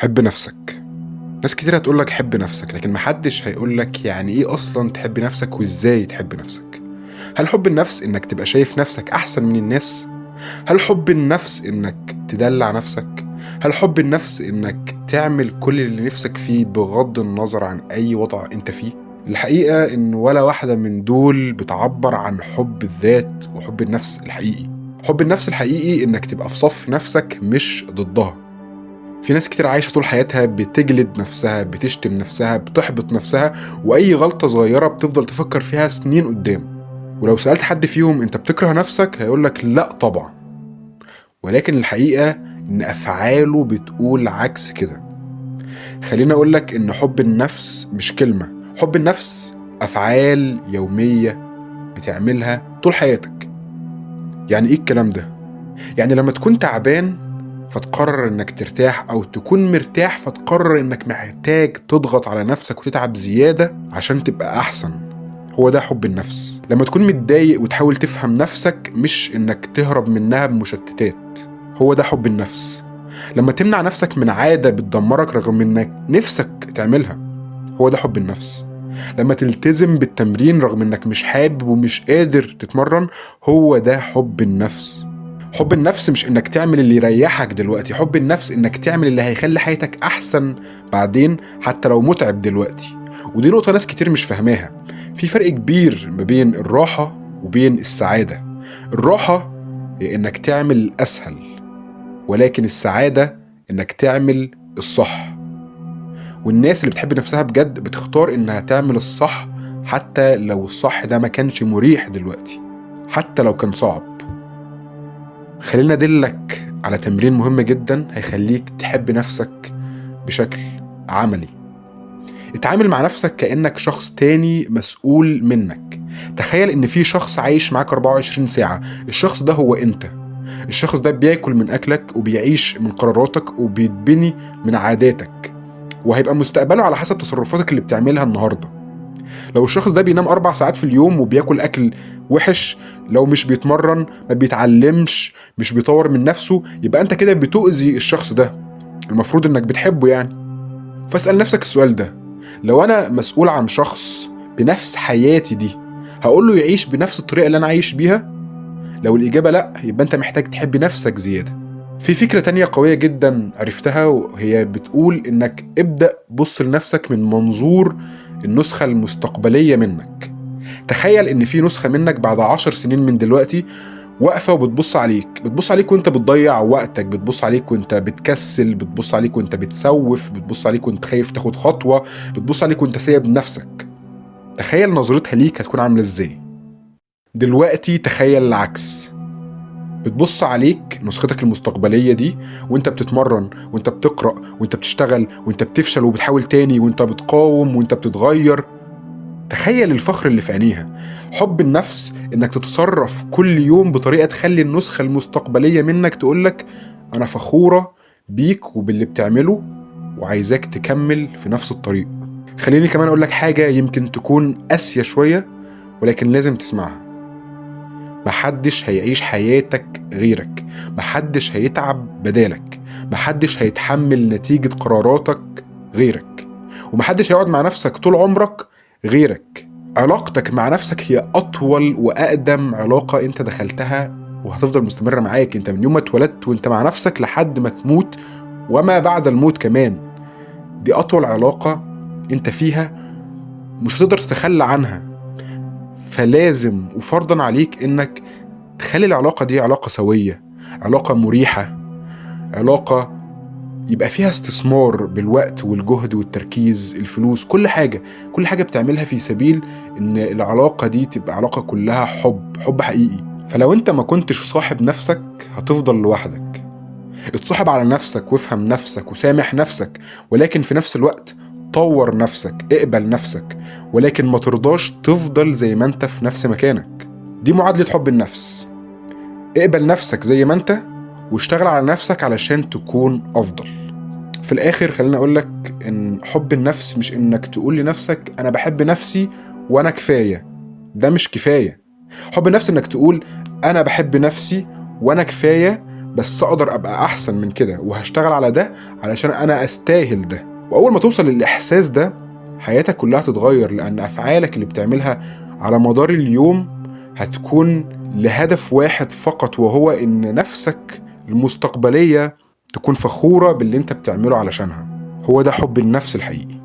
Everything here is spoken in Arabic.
حب نفسك. ناس كتير هتقولك حب نفسك، لكن محدش هيقولك يعني ايه اصلا تحب نفسك وازاي تحب نفسك. هل حب النفس انك تبقى شايف نفسك احسن من الناس؟ هل حب النفس انك تدلع نفسك؟ هل حب النفس انك تعمل كل اللي نفسك فيه بغض النظر عن اي وضع انت فيه؟ الحقيقة ان ولا واحدة من دول بتعبر عن حب الذات وحب النفس الحقيقي. حب النفس الحقيقي انك تبقى في صف نفسك مش ضدها. في ناس كتير عايشة طول حياتها بتجلد نفسها، بتشتم نفسها، بتحبط نفسها، وأي غلطة صغيرة بتفضل تفكر فيها سنين قدام. ولو سألت حد فيهم أنت بتكره نفسك هيقولك لأ طبعا، ولكن الحقيقة إن أفعاله بتقول عكس كده. خليني أقولك إن حب النفس مش كلمة، حب النفس أفعال يومية بتعملها طول حياتك. يعني إيه الكلام ده؟ يعني لما تكون تعبان فتقرر انك ترتاح، او تكون مرتاح فتقرر انك محتاج تضغط على نفسك وتتعب زيادة عشان تبقى احسن. هو ده حب النفس. لما تكون متضايق وتحاول تفهم نفسك مش انك تهرب منها بمشتتات. هو ده حب النفس. لما تمنع نفسك من عادة بتدمرك رغم انك نفسك تعملها. هو ده حب النفس. لما تلتزم بالتمرين رغم انك مش حابب ومش قادر تتمرن. هو ده حب النفس. حب النفس مش انك تعمل اللي يريحك دلوقتي، حب النفس انك تعمل اللي هيخلي حياتك احسن بعدين حتى لو متعب دلوقتي. ودي نقطة ناس كتير مش فاهماها. في فرق كبير ما بين الراحة وبين السعادة. الراحة هي انك تعمل الاسهل، ولكن السعادة انك تعمل الصح. والناس اللي بتحب نفسها بجد بتختار انها تعمل الصح حتى لو الصح ده ما كانش مريح دلوقتي، حتى لو كان صعب. خلينا أدلك على تمرين مهم جدا هيخليك تحب نفسك بشكل عملي. اتعامل مع نفسك كأنك شخص تاني مسؤول منك. تخيل ان في شخص عايش معاك 24 ساعة. الشخص ده هو انت. الشخص ده بياكل من اكلك وبيعيش من قراراتك وبيتبني من عاداتك، وهيبقى مستقبله على حسب تصرفاتك اللي بتعملها النهارده. لو الشخص ده بينام 4 ساعات في اليوم وبياكل أكل وحش، لو مش بيتمرن، ما بيتعلمش، مش بيطور من نفسه، يبقى أنت كده بتؤذي الشخص ده. المفروض إنك بتحبه يعني. فاسأل نفسك السؤال ده: لو أنا مسؤول عن شخص بنفس حياتي دي، هقول له يعيش بنفس الطريقة اللي أنا عايش بيها؟ لو الإجابة لأ، يبقى أنت محتاج تحب نفسك زيادة. في فكرة تانية قوية جدا عرفتها، وهي بتقول إنك ابدأ بص لنفسك من منظور النسخة المستقبلية منك. تخيل إن في نسخة منك بعد 10 سنين من دلوقتي واقفة وبتبص عليك، بتبص عليك وانت بتضيع وقتك، بتبص عليك وانت بتكسل، بتبص عليك وانت بتسوف، بتبص عليك وانت خايف تاخد خطوة، بتبص عليك وانت سايب نفسك. تخيل نظرتها ليك هتكون عاملة ازاي. دلوقتي تخيل العكس. بتبص عليك نسختك المستقبلية دي وانت بتتمرن وانت بتقرأ وانت بتشتغل وانت بتفشل وبتحاول تاني وانت بتقاوم وانت بتتغير. تخيل الفخر اللي في عينيها. حب النفس انك تتصرف كل يوم بطريقة تخلي النسخة المستقبلية منك تقولك انا فخورة بيك وباللي بتعمله وعايزاك تكمل في نفس الطريق. خليني كمان اقولك حاجة يمكن تكون قاسية شوية ولكن لازم تسمعها. محدش هيعيش حياتك غيرك، محدش هيتعب بدالك، محدش هيتحمل نتيجة قراراتك غيرك، ومحدش هيقعد مع نفسك طول عمرك غيرك. علاقتك مع نفسك هي أطول وأقدم علاقة أنت دخلتها وهتفضل مستمرة معاك. أنت من يوم ما اتولدت وأنت مع نفسك لحد ما تموت وما بعد الموت كمان. دي أطول علاقة أنت فيها، مش هتقدر تتخلى عنها. فلازم وفرضا عليك إنك تخلي العلاقة دي علاقة سوية، علاقة مريحة، علاقة يبقى فيها استثمار بالوقت والجهد والتركيز، الفلوس، كل حاجة، كل حاجة بتعملها في سبيل ان العلاقة دي تبقى علاقة كلها حب حقيقي. فلو انت ما كنتش صاحب نفسك هتفضل لوحدك. اتصاحب على نفسك وافهم نفسك وسامح نفسك، ولكن في نفس الوقت طور نفسك، اقبل نفسك، ولكن ما ترضاش تفضل زي ما انت في نفس مكانك. دي معادلة حب النفس. اقبل نفسك زي ما انت واشتغل على نفسك علشان تكون افضل. في الاخر خليني اقولك ان حب النفس مش انك تقول لنفسك انا بحب نفسي وانا كفاية. ده مش كفاية. حب النفس انك تقول انا بحب نفسي وانا كفاية بس اقدر ابقى احسن من كده وهشتغل على ده علشان انا استاهل ده. واول ما توصل للاحساس ده حياتك كلها تتغير، لان افعالك اللي بتعملها على مدار اليوم هتكون لهدف واحد فقط، وهو ان نفسك المستقبلية تكون فخورة باللي انت بتعمله علشانها. هو ده حب النفس الحقيقي.